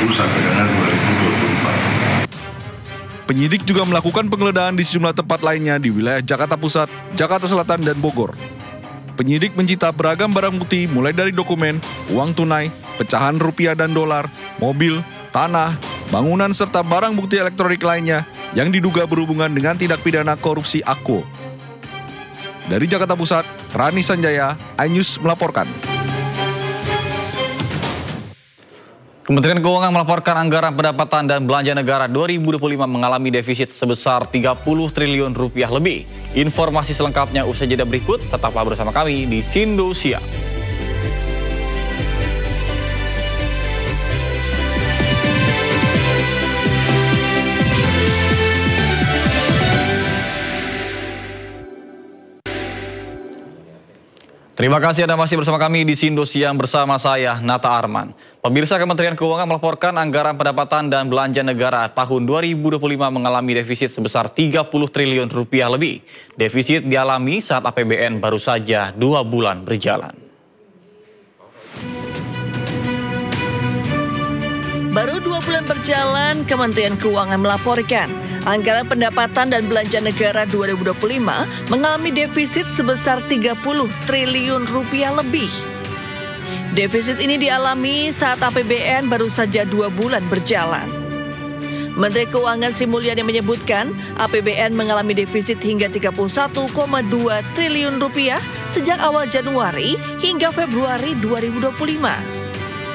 2020 sampai dengan 2024. Penyidik juga melakukan penggeledahan di sejumlah tempat lainnya di wilayah Jakarta Pusat, Jakarta Selatan, dan Bogor. Penyidik mencita beragam barang bukti mulai dari dokumen, uang tunai, pecahan rupiah dan dolar, mobil, tanah, bangunan serta barang bukti elektronik lainnya yang diduga berhubungan dengan tindak pidana korupsi AKO. Dari Jakarta Pusat, Rani Sanjaya, iNews melaporkan. Kementerian Keuangan melaporkan anggaran pendapatan dan belanja negara 2025 mengalami defisit sebesar 30 triliun rupiah lebih. Informasi selengkapnya usai jeda berikut, tetaplah bersama kami di Sindo Siang. Terima kasih Anda masih bersama kami di Sindo Siang bersama saya, Nata Arman. Pemirsa, Kementerian Keuangan melaporkan anggaran pendapatan dan belanja negara tahun 2025 mengalami defisit sebesar 30 triliun rupiah lebih. Defisit dialami saat APBN baru saja 2 bulan berjalan. Baru 2 bulan berjalan, Kementerian Keuangan melaporkan anggaran pendapatan dan belanja negara 2025 mengalami defisit sebesar 30 triliun rupiah lebih. Defisit ini dialami saat APBN baru saja 2 bulan berjalan. Menteri Keuangan Sri Mulyani menyebutkan APBN mengalami defisit hingga 31,2 triliun rupiah sejak awal Januari hingga Februari 2025.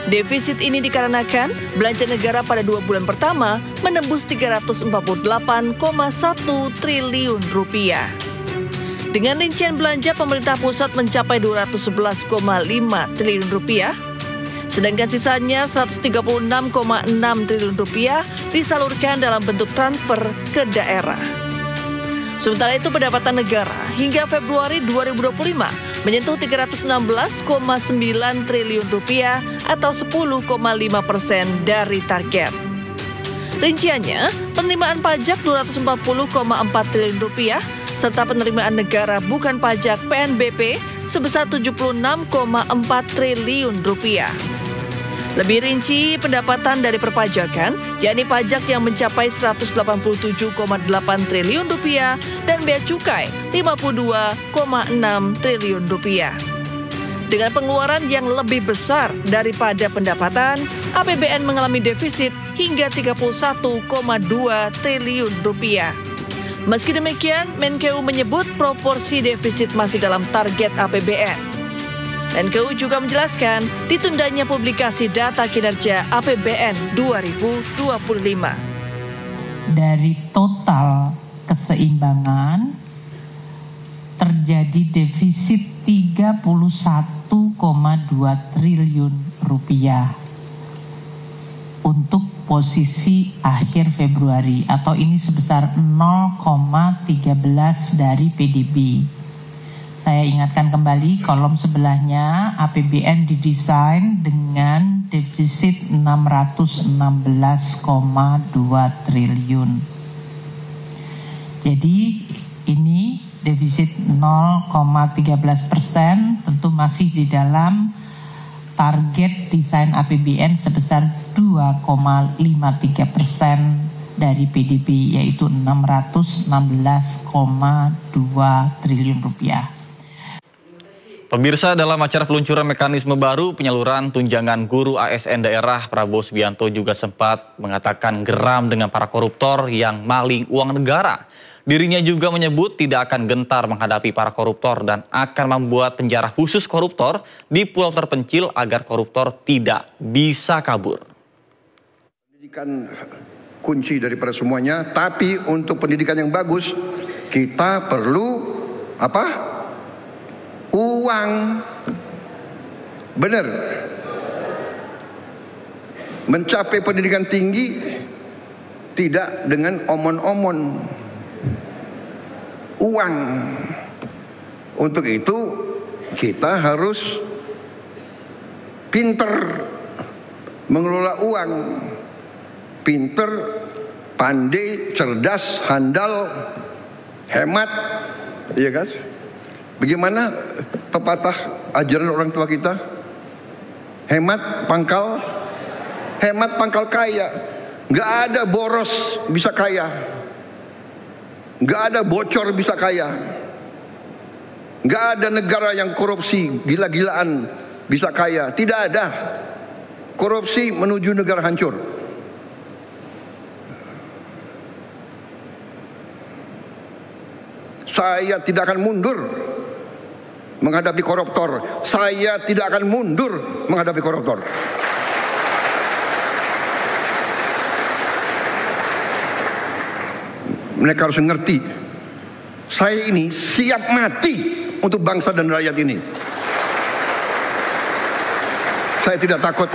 Defisit ini dikarenakan belanja negara pada 2 bulan pertama menembus 348,1 triliun rupiah. Dengan rincian belanja pemerintah pusat mencapai 211,5 triliun rupiah, sedangkan sisanya 136,6 triliun rupiah disalurkan dalam bentuk transfer ke daerah. Sementara itu pendapatan negara hingga Februari 2025 menyentuh 316,9 triliun rupiah atau 10,5% dari target. Rinciannya, penerimaan pajak 240,4 triliun rupiah serta penerimaan negara bukan pajak PNBP sebesar 76,4 triliun rupiah. Lebih rinci, pendapatan dari perpajakan, yakni pajak yang mencapai 187,8 triliun rupiah dan bea cukai 52,6 triliun rupiah. Dengan pengeluaran yang lebih besar daripada pendapatan, APBN mengalami defisit hingga 31,2 triliun rupiah. Meski demikian, Menkeu menyebut proporsi defisit masih dalam target APBN. Menkeu juga menjelaskan ditundanya publikasi data kinerja APBN 2025. Dari total keseimbangan terjadi defisit 31,2 triliun rupiah untuk posisi akhir Februari, atau ini sebesar 0,13 dari PDB. Saya ingatkan kembali kolom sebelahnya, APBN didesain dengan defisit 616,2 triliun. Jadi ini defisit 0,13%, tentu masih di dalam target desain APBN sebesar 2,53% dari PDB, yaitu 616,2 triliun rupiah. Pemirsa, dalam acara peluncuran mekanisme baru penyaluran tunjangan guru ASN daerah, Prabowo Subianto juga sempat mengatakan geram dengan para koruptor yang maling uang negara. Dirinya juga menyebut tidak akan gentar menghadapi para koruptor dan akan membuat penjara khusus koruptor di pulau terpencil agar koruptor tidak bisa kabur. Pendidikan kunci daripada semuanya, tapi untuk pendidikan yang bagus kita perlu apa? Uang. Benar. Mencapai pendidikan tinggi tidak dengan omon-omon. Uang. Untuk itu kita harus pinter mengelola uang. Pinter, pandai, cerdas, handal, hemat, iya kan? Bagaimana pepatah ajaran orang tua kita? Hemat pangkal kaya. Nggak ada boros bisa kaya. Nggak ada bocor bisa kaya. Nggak ada negara yang korupsi gila-gilaan bisa kaya. Tidak ada. Korupsi menuju negara hancur. Saya tidak akan mundur menghadapi koruptor. Saya tidak akan mundur menghadapi koruptor. Mereka harus mengerti, saya ini siap mati untuk bangsa dan rakyat ini. Saya tidak takut.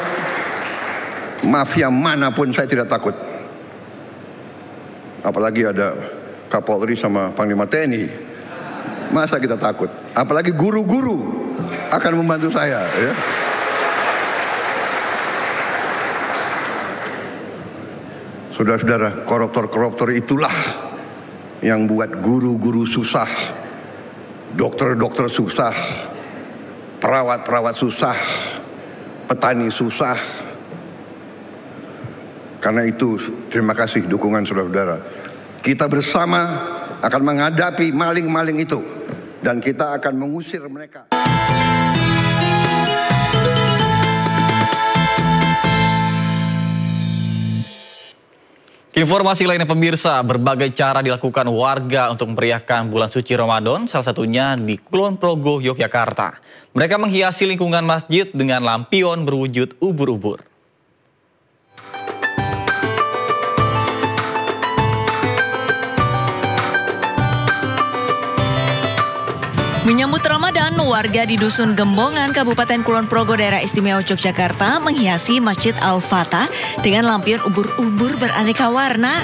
Mafia manapun saya tidak takut. Apalagi ada Kapolri sama Panglima TNI. Masa kita takut? Apalagi guru-guru akan membantu saya, ya. Saudara-saudara, koruptor-koruptor itulah yang buat guru-guru susah, dokter-dokter susah, perawat-perawat susah, petani susah. Karena itu, terima kasih dukungan saudara-saudara. Kita bersama akan menghadapi maling-maling itu dan kita akan mengusir mereka. Informasi lainnya pemirsa, berbagai cara dilakukan warga untuk memeriahkan bulan suci Ramadan, salah satunya di Kulon Progo, Yogyakarta. Mereka menghiasi lingkungan masjid dengan lampion berwujud ubur-ubur. Menyambut Ramadan, warga di Dusun Gembongan, Kabupaten Kulon Progo, Daerah Istimewa Yogyakarta menghiasi Masjid Al-Fatah dengan lampion ubur-ubur beraneka warna.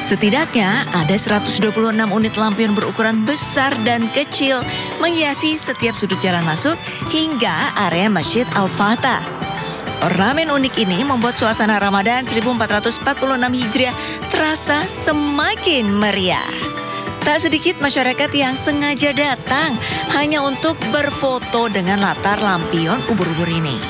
Setidaknya ada 126 unit lampion berukuran besar dan kecil menghiasi setiap sudut jalan masuk hingga area Masjid Al-Fatah. Ornamen unik ini membuat suasana Ramadan 1446 Hijriah terasa semakin meriah. Tak sedikit masyarakat yang sengaja datang hanya untuk berfoto dengan latar lampion ubur-ubur ini.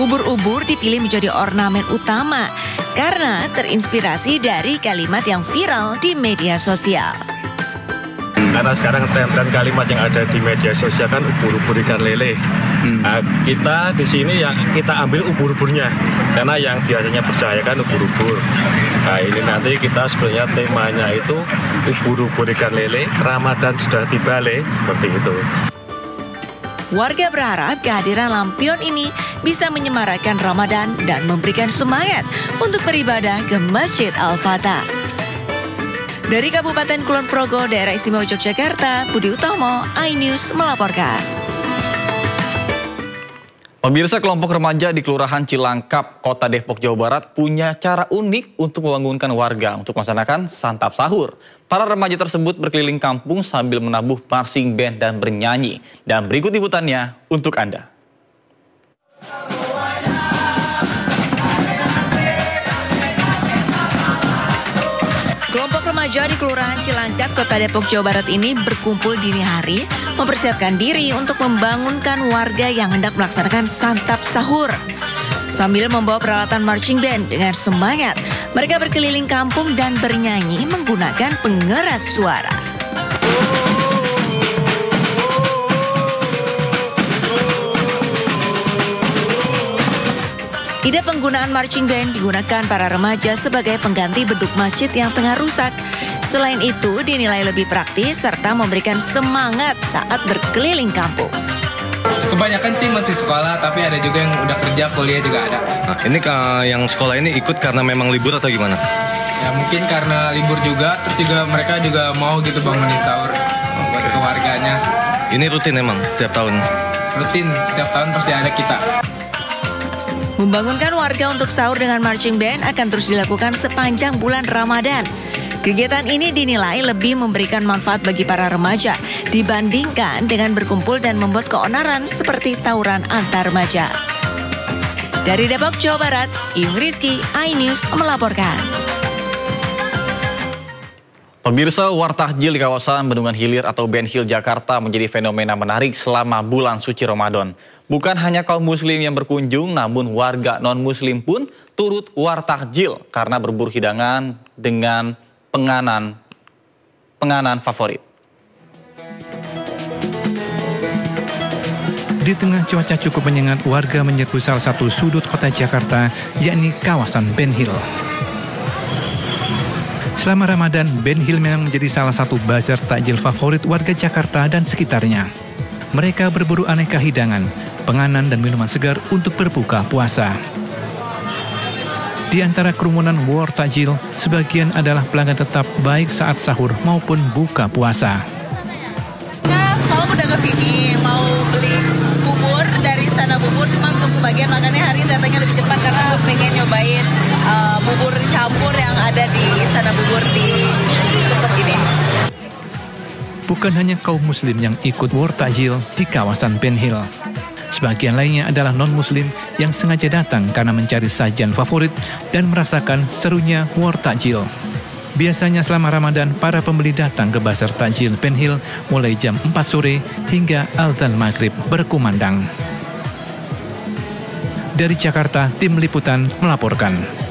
Ubur-ubur dipilih menjadi ornamen utama karena terinspirasi dari kalimat yang viral di media sosial. Karena sekarang tren-tren kalimat yang ada di media sosial kan ubur-ubur ikan lele. Nah, kita di sini ya kita ambil ubur-uburnya karena yang biasanya bercahaya kan ubur-ubur. Nah ini nanti kita sebenarnya temanya itu ubur-ubur ikan lele, Ramadan sudah tiba seperti itu. Warga berharap kehadiran lampion ini bisa menyemarakan Ramadan dan memberikan semangat untuk beribadah ke Masjid Al-Fatah. Dari Kabupaten Kulon Progo, Daerah Istimewa Yogyakarta, Budi Utomo, iNews melaporkan. Pemirsa, kelompok remaja di Kelurahan Cilangkap, Kota Depok, Jawa Barat punya cara unik untuk membangunkan warga untuk melaksanakan santap sahur. Para remaja tersebut berkeliling kampung sambil menabuh marching band dan bernyanyi. Dan berikut liputannya untuk Anda. Kelompok remaja di Kelurahan Cilangkap, Kota Depok, Jawa Barat ini berkumpul dini hari mempersiapkan diri untuk membangunkan warga yang hendak melaksanakan santap sahur. Sambil membawa peralatan marching band dengan semangat, mereka berkeliling kampung dan bernyanyi menggunakan pengeras suara. Ide penggunaan marching band digunakan para remaja sebagai pengganti beduk masjid yang tengah rusak. Selain itu, dinilai lebih praktis serta memberikan semangat saat berkeliling kampung. Kebanyakan sih masih sekolah, tapi ada juga yang udah kerja, kuliah juga ada. Nah, ini yang sekolah ini ikut karena memang libur atau gimana? Ya mungkin karena libur juga, terus juga mereka juga mau gitu bangunin sahur buat keluarganya. Ini rutin emang setiap tahun? Rutin, setiap tahun pasti ada kita. Membangunkan warga untuk sahur dengan marching band akan terus dilakukan sepanjang bulan Ramadan. Kegiatan ini dinilai lebih memberikan manfaat bagi para remaja dibandingkan dengan berkumpul dan membuat keonaran seperti tawuran antar remaja. Dari Depok, Jawa Barat, Iyung Rizky, iNews melaporkan. Pemirsa, wartahjil di kawasan Bendungan Hilir atau Ben Hill, Jakarta menjadi fenomena menarik selama bulan suci Ramadan. Bukan hanya kaum muslim yang berkunjung, namun warga non-muslim pun turut wartahjil karena berburu hidangan dengan penganan favorit. Di tengah cuaca cukup menyengat, warga menyerbu salah satu sudut kota Jakarta, yakni kawasan Ben Hill. Selama Ramadan, Ben Hill memang menjadi salah satu bazar takjil favorit warga Jakarta dan sekitarnya. Mereka berburu aneka hidangan, penganan dan minuman segar untuk berbuka puasa. Di antara kerumunan war takjil, sebagian adalah pelanggan tetap baik saat sahur maupun buka puasa. Nah, semalam udah kesini, mau beli bubur dari Istana Bubur, cuma untuk kebagian makannya hari ini datangnya lebih cepat karena pengen nyobain bubur campur yang ada di Istana Bubur di tempat ini. Bukan hanya kaum muslim yang ikut war takjil di kawasan Ben Hill. Sebagian lainnya adalah non-muslim yang sengaja datang karena mencari sajian favorit dan merasakan serunya war takjil. Biasanya selama Ramadan, para pembeli datang ke bazar takjil Ben Hill mulai jam 4 sore hingga azan maghrib berkumandang. Dari Jakarta, tim liputan melaporkan.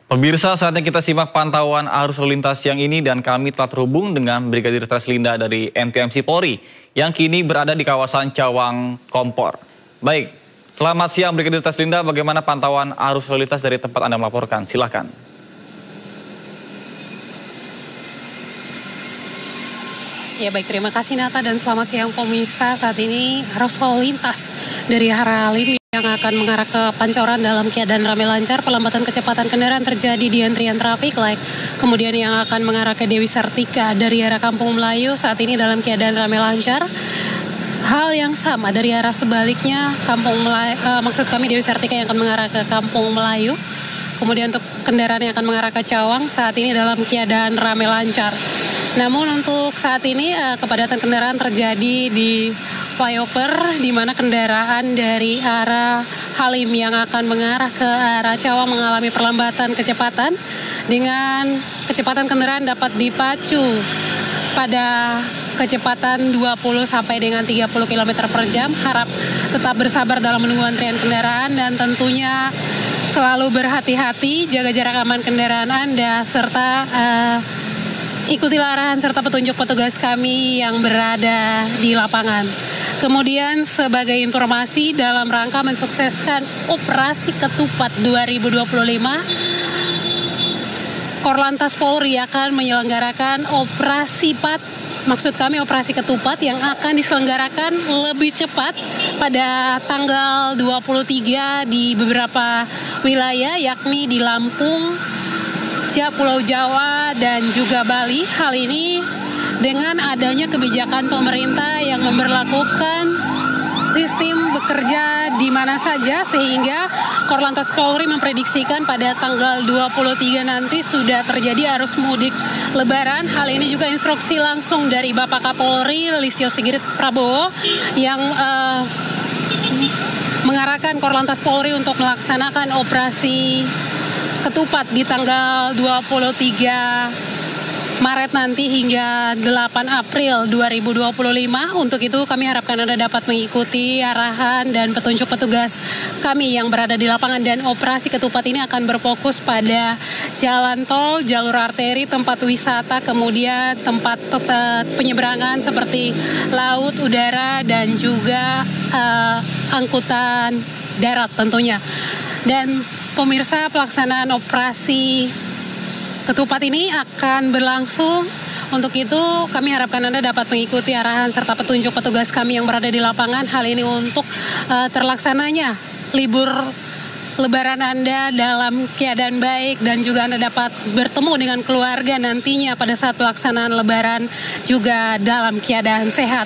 Pemirsa, saatnya kita simak pantauan arus lalu lintas siang ini dan kami telah terhubung dengan Brigadir Treslinda dari NTMC Polri yang kini berada di kawasan Cawang Kompor. Baik, selamat siang Brigadir Treslinda, bagaimana pantauan arus lalu lintas dari tempat Anda melaporkan? Silakan. Ya baik, terima kasih Nata dan selamat siang pemirsa. Saat ini arus lalu lintas dari arah Halim yang akan mengarah ke Pancoran dalam keadaan ramai lancar. Pelambatan kecepatan kendaraan terjadi di antrian traffic light. Kemudian yang akan mengarah ke Dewi Sartika dari arah Kampung Melayu saat ini dalam keadaan ramai lancar. Hal yang sama dari arah sebaliknya Kampung Melayu, maksud kami Dewi Sartika yang akan mengarah ke Kampung Melayu. Kemudian untuk kendaraan yang akan mengarah ke Cawang saat ini dalam keadaan ramai lancar. Namun untuk saat ini kepadatan kendaraan terjadi di flyover di mana kendaraan dari arah Halim yang akan mengarah ke arah Cawang mengalami perlambatan kecepatan dengan kecepatan kendaraan dapat dipacu pada kecepatan 20 sampai dengan 30 km per jam. Harap tetap bersabar dalam menunggu antrian kendaraan dan tentunya selalu berhati-hati, jaga jarak aman kendaraan Anda, serta ikutilah arahan serta petunjuk petugas kami yang berada di lapangan. Kemudian sebagai informasi dalam rangka mensukseskan Operasi Ketupat 2025, Korlantas Polri akan menyelenggarakan Operasi Operasi Ketupat yang akan diselenggarakan lebih cepat pada tanggal 23 di beberapa wilayah, yakni di Lampung, Pulau Jawa, dan juga Bali. Hal ini dengan adanya kebijakan pemerintah yang memberlakukan sistem bekerja di mana saja, sehingga Korlantas Polri memprediksikan pada tanggal 23 nanti sudah terjadi arus mudik Lebaran. Hal ini juga instruksi langsung dari Bapak Kapolri Listio Sigit Prabowo yang mengarahkan Korlantas Polri untuk melaksanakan operasi Ketupat di tanggal 23 Maret nanti hingga 8 April 2025. Untuk itu kami harapkan Anda dapat mengikuti arahan dan petunjuk petugas kami yang berada di lapangan, dan operasi Ketupat ini akan berfokus pada jalan tol, jalur arteri, tempat wisata, kemudian tempat penyeberangan seperti laut, udara, dan juga angkutan darat tentunya. Dan pemirsa, pelaksanaan operasi Ketupat ini akan berlangsung. Untuk itu kami harapkan Anda dapat mengikuti arahan serta petunjuk petugas kami yang berada di lapangan. Hal ini untuk terlaksananya libur Lebaran Anda dalam keadaan baik, dan juga Anda dapat bertemu dengan keluarga nantinya pada saat pelaksanaan Lebaran juga dalam keadaan sehat.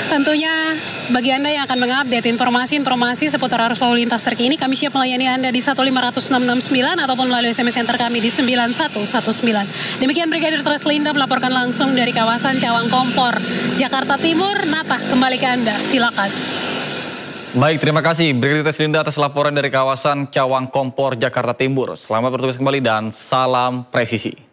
Tentunya bagi Anda yang akan mengupdate informasi seputar arus lalu lintas terkini, kami siap melayani Anda di 15669 ataupun melalui SMS center kami di 9119. Demikian Brigadir Treslinda melaporkan langsung dari kawasan Cawang Kompor, Jakarta Timur. Natah, kembali ke Anda, silakan. Baik, terima kasih Brigadir Treslinda atas laporan dari kawasan Cawang Kompor, Jakarta Timur. Selamat bertugas kembali dan salam presisi.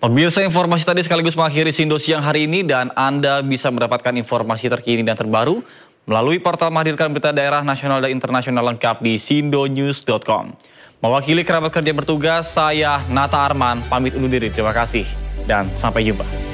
Pemirsa, informasi tadi sekaligus mengakhiri Sindo Siang hari ini, dan Anda bisa mendapatkan informasi terkini dan terbaru melalui portal menghadirkan berita daerah nasional dan internasional lengkap di sindonews.com. Mewakili kerabat kerja bertugas, saya Nata Arman pamit undur diri. Terima kasih dan sampai jumpa.